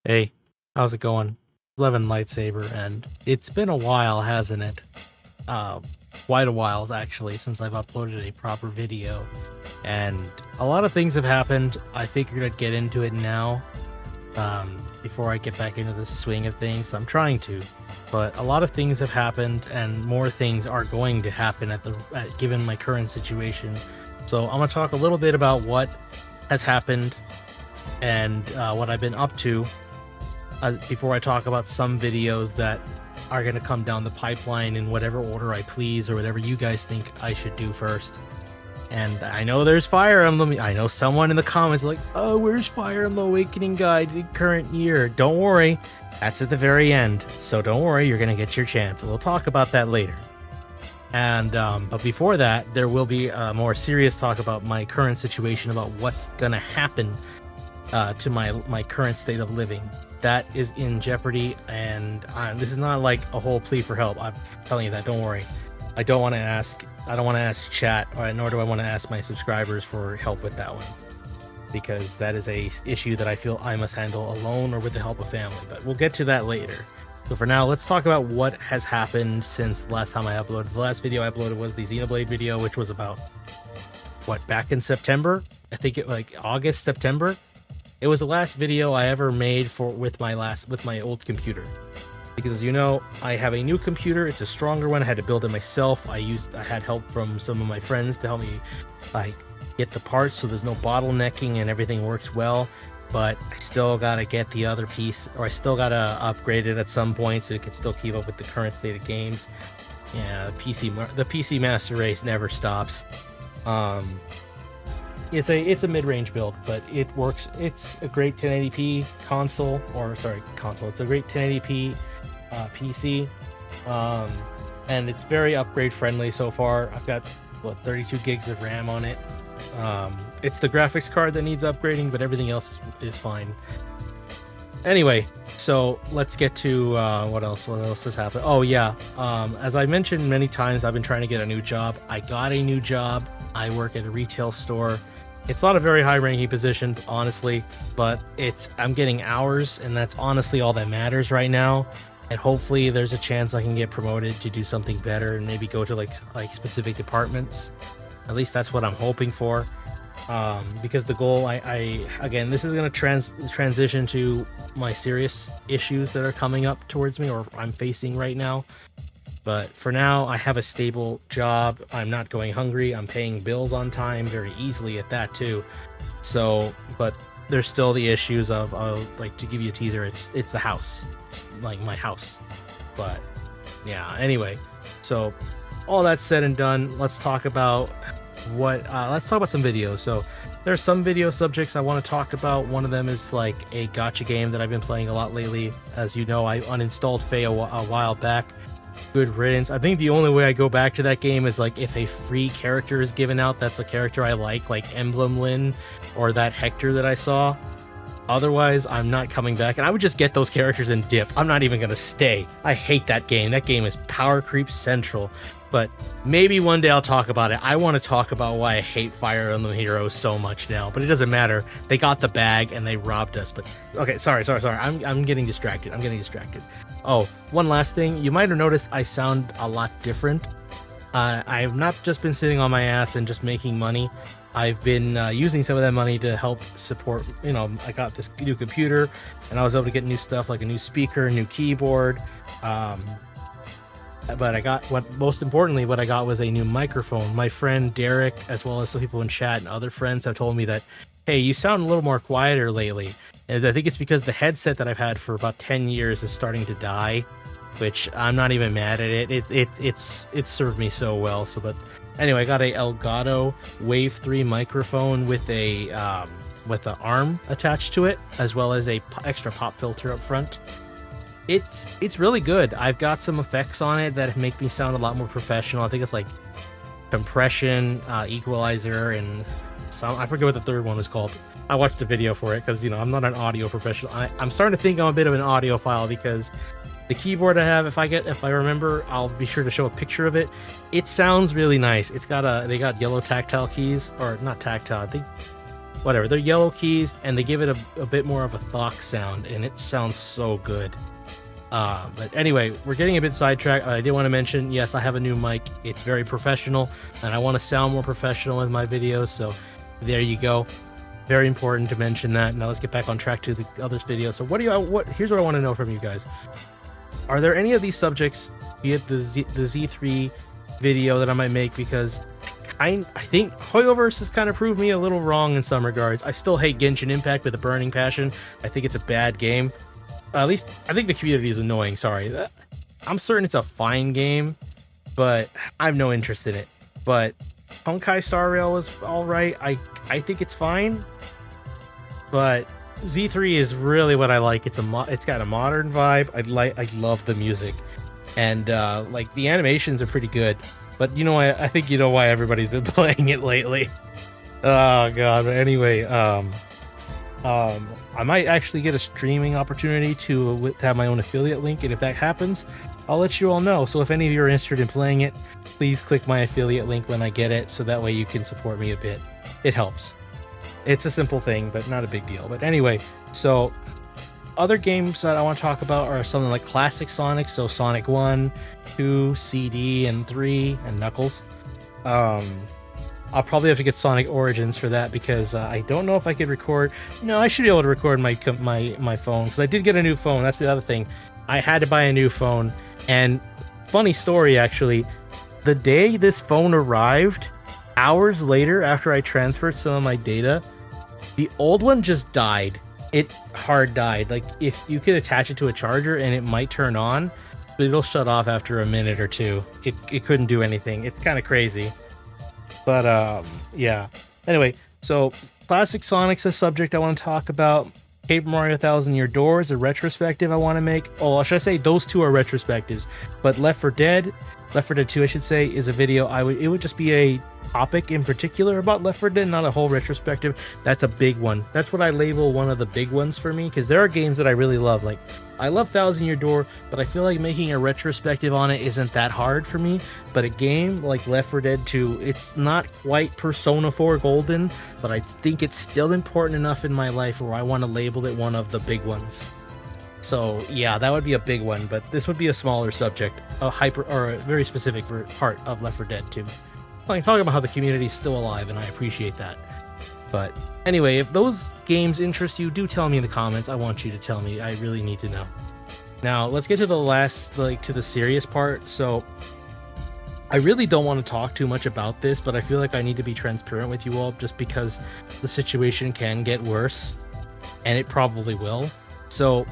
Hey, how's it going? 11 Lightsaber, and it's been a while, hasn't it? Uh, Quite a while, actually, since I've uploaded a proper video. And a lot of things have happened. I figured I'd get into it now, before I get back into the swing of things. I'm trying to. But a lot of things have happened, and more things are going to happen given my current situation. So I'm going to talk a little bit about what has happened and what I've been up to before I talk about some videos that are going to come down the pipeline in whatever order I please, or whatever you guys think I should do first. And I know there's Fire Emblem. I know someone in the comments like, oh, where's Fire Emblem Awakening Guide in current year? Don't worry, that's at the very end. So don't worry, you're going to get your chance. We'll talk about that later. And but before that, there will be a more serious talk about my current situation, about what's going to happen to my current state of living. That is in jeopardy, and this is not like a whole plea for help. I'm telling you that. Don't worry. I don't want to ask chat, nor do I want to ask my subscribers for help with that one, because that is a issue that I feel I must handle alone or with the help of family. But we'll get to that later. So for now, let's talk about what has happened since the last time I uploaded. The last video I uploaded was the Xenoblade video, which was about back in September. I think it August, September. It was the last video I ever made with my old computer, because as you know, I have a new computer. It's a stronger one. I had to build it myself. I had help from some of my friends to help me get the parts, so there's no bottlenecking and everything works well. But I still gotta get the other piece, or I still gotta upgrade it at some point so it can still keep up with the current state of games. Yeah, the PC Master Race never stops. It's a mid-range build, but it works. It's a great 1080p console. It's a great 1080p PC, and it's very upgrade friendly so far. I've got 32 gigs of RAM on it. It's the graphics card that needs upgrading, but everything else is fine. Anyway, so let's get to what else has happened. Oh yeah, as I mentioned many times, I've been trying to get a new job. I got a new job. I work at a retail store. It's not a very high-ranking position, honestly, but I'm getting hours, and that's honestly all that matters right now. And hopefully there's a chance I can get promoted to do something better and maybe go to like specific departments. At least that's what I'm hoping for. Because the goal, again, this is going to transition to my serious issues that are coming up towards me, or I'm facing right now. But for now, I have a stable job. I'm not going hungry. I'm paying bills on time very easily at that too. So, but there's still the issues of, to give you a teaser, it's the house. It's like my house. But yeah, anyway. So all that said and done, let's talk about some videos. So there are some video subjects I want to talk about. One of them is like a gacha game that I've been playing a lot lately. As you know, I uninstalled Faye a while back. Good riddance. I think the only way I go back to that game is like if a free character is given out that's a character I like Emblem Lyn or that Hector that I saw. Otherwise, I'm not coming back, and I would just get those characters and dip. I'm not even gonna stay. I hate that game. That game is power creep central. But maybe one day I'll talk about it. I want to talk about why I hate Fire Emblem Heroes so much now, but it doesn't matter. They got the bag and they robbed us. But okay, sorry. I'm getting distracted. Oh, one last thing. You might have noticed I sound a lot different. I've not just been sitting on my ass and just making money. I've been using some of that money to help support, I got this new computer, and I was able to get new stuff like a new speaker, new keyboard. But most importantly, what I got was a new microphone. My friend Derek, as well as some people in chat and other friends, have told me that, hey, you sound a little more quieter lately. And I think it's because the headset that I've had for about 10 years is starting to die, which I'm not even mad at it. It's served me so well. But anyway, I got a Elgato Wave 3 microphone with an arm attached to it, as well as a extra pop filter up front. It's really good. I've got some effects on it that make me sound a lot more professional. I think it's like compression, equalizer, and I forget what the third one was called. I watched a video for it because I'm not an audio professional. I'm starting to think I'm a bit of an audiophile, because the keyboard I have, if I remember, I'll be sure to show a picture of it. It sounds really nice. They got yellow tactile keys, or not tactile. I think whatever. They're yellow keys, and they give it a bit more of a thock sound, and it sounds so good. But anyway, we're getting a bit sidetracked. I did want to mention, yes, I have a new mic. It's very professional, and I want to sound more professional in my videos, so there you go. Very important to mention that. Now let's get back on track to the other videos. So here's what I want to know from you guys. Are there any of these subjects, be it the Z3 video that I might make, because I think Hoyoverse has kind of proved me a little wrong in some regards. I still hate Genshin Impact with a burning passion. I think it's a bad game. At least I think the community is annoying. Sorry, I'm certain it's a fine game, but I have no interest in it. But Honkai Star Rail was all right. I think it's fine, but Z3 is really what I like. It's got a modern vibe. I love the music, and like the animations are pretty good. But you know, I think you know why everybody's been playing it lately. Oh god. But anyway, I might actually get a streaming opportunity to have my own affiliate link, and if that happens, I'll let you all know. So if any of you are interested in playing it, please click my affiliate link when I get it, so that way you can support me a bit. It helps. It's a simple thing, but not a big deal. But anyway, so other games that I want to talk about are something like classic Sonic, so Sonic 1, 2, CD, and 3, and Knuckles. I'll probably have to get Sonic Origins for that, because I don't know if I could record. No, I should be able to record my phone, because I did get a new phone. That's the other thing. I had to buy a new phone, and funny story actually, the day this phone arrived, hours later after I transferred some of my data, the old one just died. It hard died. Like, if you could attach it to a charger and it might turn on, but it'll shut off after a minute or two. It couldn't do anything. It's kind of crazy. But yeah. Anyway, so classic Sonic's a subject I want to talk about. Paper Mario Thousand Year Door is a retrospective I want to make. Oh, should I say those two are retrospectives? But Left 4 Dead 2, I should say, is a video it would just be a topic in particular about Left 4 Dead, not a whole retrospective. That's a big one. That's what I label one of the big ones for me, because there are games that I really love. Like, I love Thousand Year Door, but I feel like making a retrospective on it isn't that hard for me. But a game like Left 4 Dead 2, it's not quite Persona 4 Golden, but I think it's still important enough in my life where I want to label it one of the big ones. So yeah, that would be a big one, but this would be a smaller subject, a very specific part of Left 4 Dead 2. Like, talking about how the community is still alive, and I appreciate that. But anyway, if those games interest you, do tell me in the comments. I want you to tell me. I really need to know. Now, let's get to the last, to the serious part. So, I really don't want to talk too much about this, but I feel like I need to be transparent with you all, just because the situation can get worse, and it probably will. So,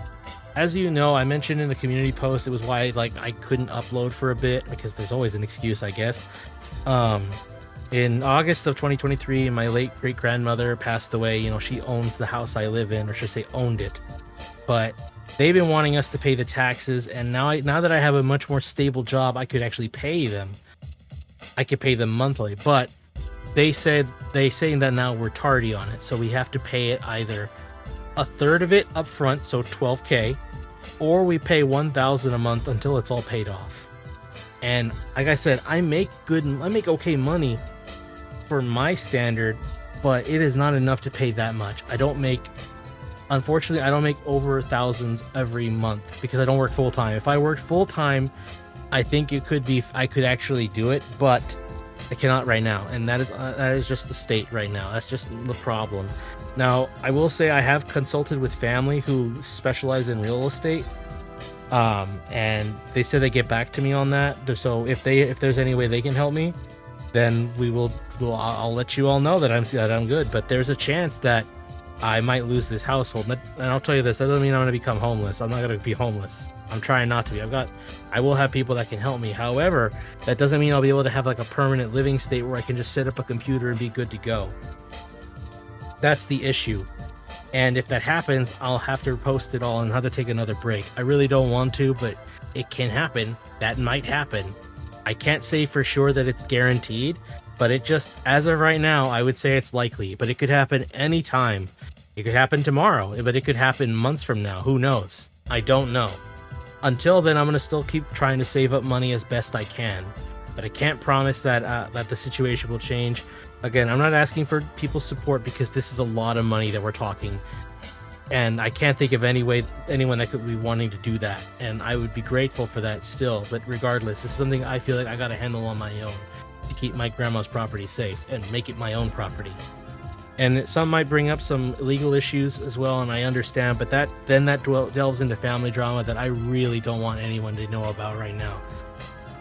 as you know, I mentioned in the community post, it was why I couldn't upload for a bit, because there's always an excuse, I guess. In August of 2023, my late great-grandmother passed away. You know, she owns the house I live in, or should I say owned it. But they've been wanting us to pay the taxes, and now that I have a much more stable job, I could actually pay them. I could pay them monthly, but they saying that now we're tardy on it, so we have to pay it either a third of it up front, so $12K, or we pay $1,000 a month until it's all paid off. And like I said, I make okay money for my standard, but it is not enough to pay that much. Unfortunately, I don't make over thousands every month, because I don't work full time. If I worked full time, I think I could actually do it, but I cannot right now, and that is just the state right now. That's just the problem. Now, I will say I have consulted with family who specialize in real estate, and they said they get back to me on that. So if there's any way they can help me, then I'll let you all know that I'm good. But there's a chance that I might lose this household, and I'll tell you this: that doesn't mean I'm going to become homeless. I'm not going to be homeless. I'm trying not to be. I will have people that can help me. However, that doesn't mean I'll be able to have like a permanent living state where I can just set up a computer and be good to go. That's the issue. And if that happens, I'll have to post it all and have to take another break. I really don't want to, but it can happen. That might happen. I can't say for sure that it's guaranteed, but it just, as of right now, I would say it's likely. But it could happen anytime. It could happen tomorrow, but it could happen months from now. Who knows? I don't know. Until then, I'm going to still keep trying to save up money as best I can. but I can't promise that that the situation will change. Again, I'm not asking for people's support because this is a lot of money that we're talking, and I can't think of anyone that could be wanting to do that, and I would be grateful for that still. But regardless, this is something I feel like I got to handle on my own to keep my grandma's property safe and make it my own property. And some might bring up some legal issues as well, and I understand, but that delves into family drama that I really don't want anyone to know about right now.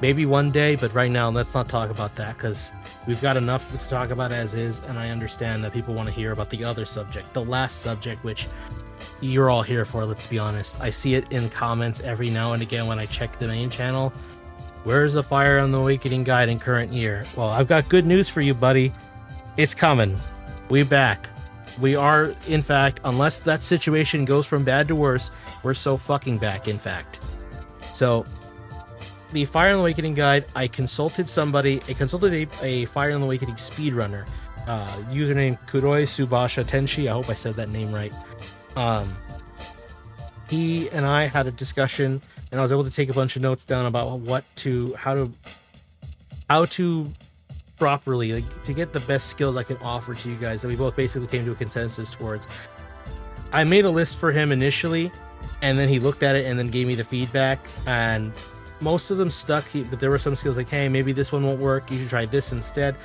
Maybe one day, but right now, let's not talk about that, because we've got enough to talk about as is, and I understand that people want to hear about the other subject, the last subject, which you're all here for, let's be honest. I see it in comments every now and again when I check the main channel. Where's the Fire on the Awakening guide in current year? Well, I've got good news for you, buddy. It's coming. We back. We are, in fact, unless that situation goes from bad to worse, we're so fucking back, in fact. So, the Fire on the Awakening guide, I consulted somebody. I consulted a Fire on the Awakening speedrunner. Username Kuroi Subasha Tenshi. I hope I said that name right. He and I had a discussion, and I was able to take a bunch of notes down about how to properly, like, to get the best skills I can offer to you guys that we both basically came to a consensus towards. I made a list for him initially, and then he looked at it and then gave me the feedback, and most of them stuck, but there were some skills like, hey, maybe this one won't work, you should try this instead.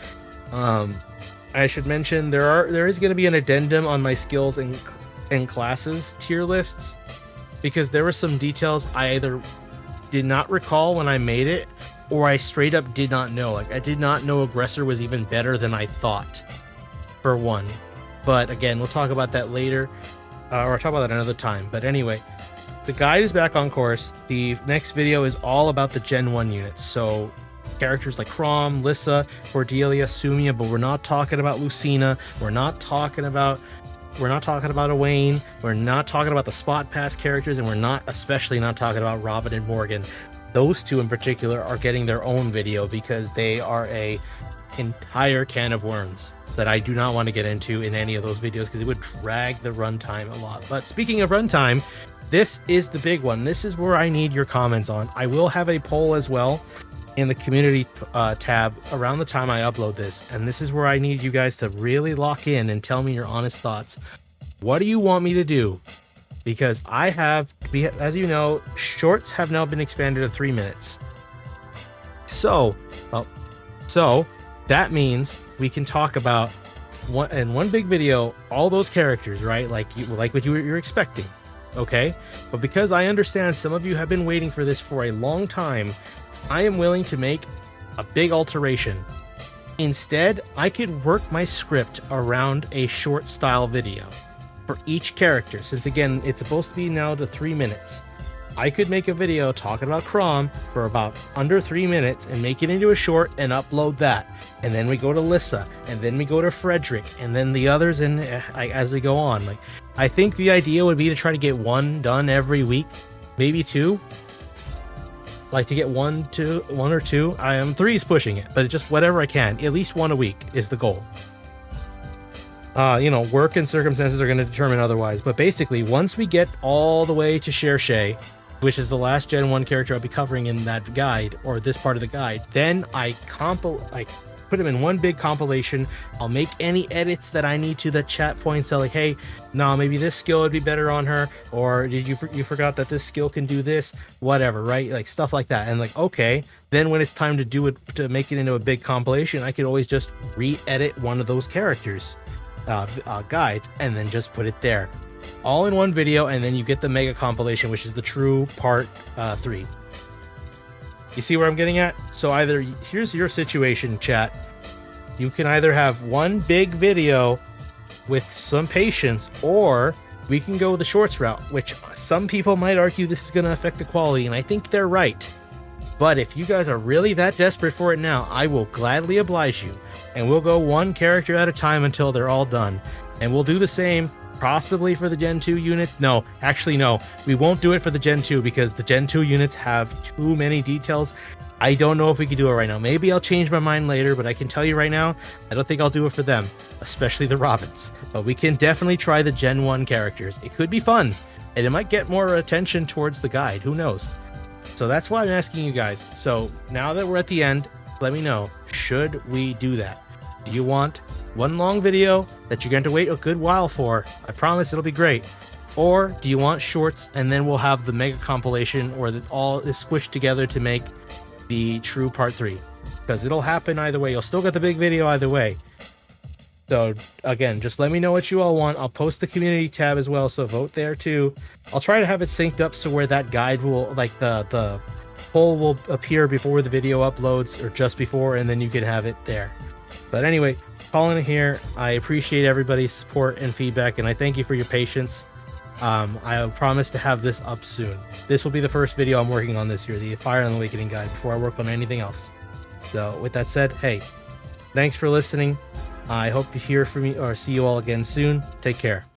I should mention there is going to be an addendum on my skills and classes tier lists, because there were some details I either did not recall when I made it, or I straight up did not know. Like, I did not know Aggressor was even better than I thought, for one. But again, we'll talk about that later, or I'll talk about that another time. But anyway, the guide is back on course. The next video is all about the Gen 1 units. So characters like Chrom, Lissa, Cordelia, Sumia, but we're not talking about Lucina. We're not talking about Owain. We're not talking about the Spot Pass characters, and we're especially not talking about Robin and Morgan. Those two in particular are getting their own video because they are a entire can of worms that I do not want to get into in any of those videos because it would drag the runtime a lot. But speaking of runtime, this is the big one. This is where I need your comments on. I will have a poll as well in the community tab around the time I upload this, and this is where I need you guys to really lock in and tell me your honest thoughts. What do you want me to do? Because as you know, shorts have now been expanded to 3 minutes. So that means we can talk about one big video, all those characters, right? Like what you're expecting, okay? But because I understand some of you have been waiting for this for a long time, I am willing to make a big alteration. Instead, I could work my script around a short style video for each character, since again it's supposed to be now to 3 minutes. I could make a video talking about Chrom for about under 3 minutes and make it into a short and upload that, and then we go to Lissa, and then we go to Frederick, and then the others in as we go on. Like, I think the idea would be to try to get one done every week, maybe two. Like to get one or two. Three is pushing it, but just whatever I can. At least one a week is the goal. Work and circumstances are going to determine otherwise. But basically, once we get all the way to Cherche, which is the last Gen 1 character I'll be covering in that guide, or this part of the guide, then I put them in one big compilation. I'll make any edits that I need to the chat points out, like, hey, no, maybe this skill would be better on her, or did you forgot that this skill can do this, whatever, right? Like stuff like that. And like, okay, then when it's time to do it, to make it into a big compilation, I could always just re-edit one of those characters guides and then just put it there, all in one video, and then you get the mega compilation, which is the true part 3. You see where I'm getting at? So either, here's your situation, chat. You can either have one big video with some patience, or we can go the shorts route, which some people might argue this is going to affect the quality, and I think they're right. But if you guys are really that desperate for it now, I will gladly oblige you, and we'll go one character at a time until they're all done. And we'll do the same possibly for the Gen 2 units. No, actually no, we won't do it for the Gen 2 because the Gen 2 units have too many details. I don't know if we can do it right now. Maybe I'll change my mind later, but I can tell you right now, I don't think I'll do it for them, especially the Robins. But we can definitely try the Gen 1 characters. It could be fun, and it might get more attention towards the guide. Who knows? So that's why I'm asking you guys. So now that we're at the end, let me know, should we do that? Do you want one long video that you're going to wait a good while for? I promise it'll be great. Or do you want shorts and then we'll have the mega compilation where all is squished together to make the true part 3? Because it'll happen either way. You'll still get the big video either way. So again, just let me know what you all want. I'll post the community tab as well, so vote there too. I'll try to have it synced up so where that guide will, like the poll will appear before the video uploads or just before, and then you can have it there. But anyway, calling it here. I appreciate everybody's support and feedback, and I thank you for your patience. I promise to have this up soon. This will be the first video I'm working on this year, the Fire and Awakening guide, before I work on anything else. So with that said, hey, thanks for listening. I hope to hear from you or see you all again soon. Take care.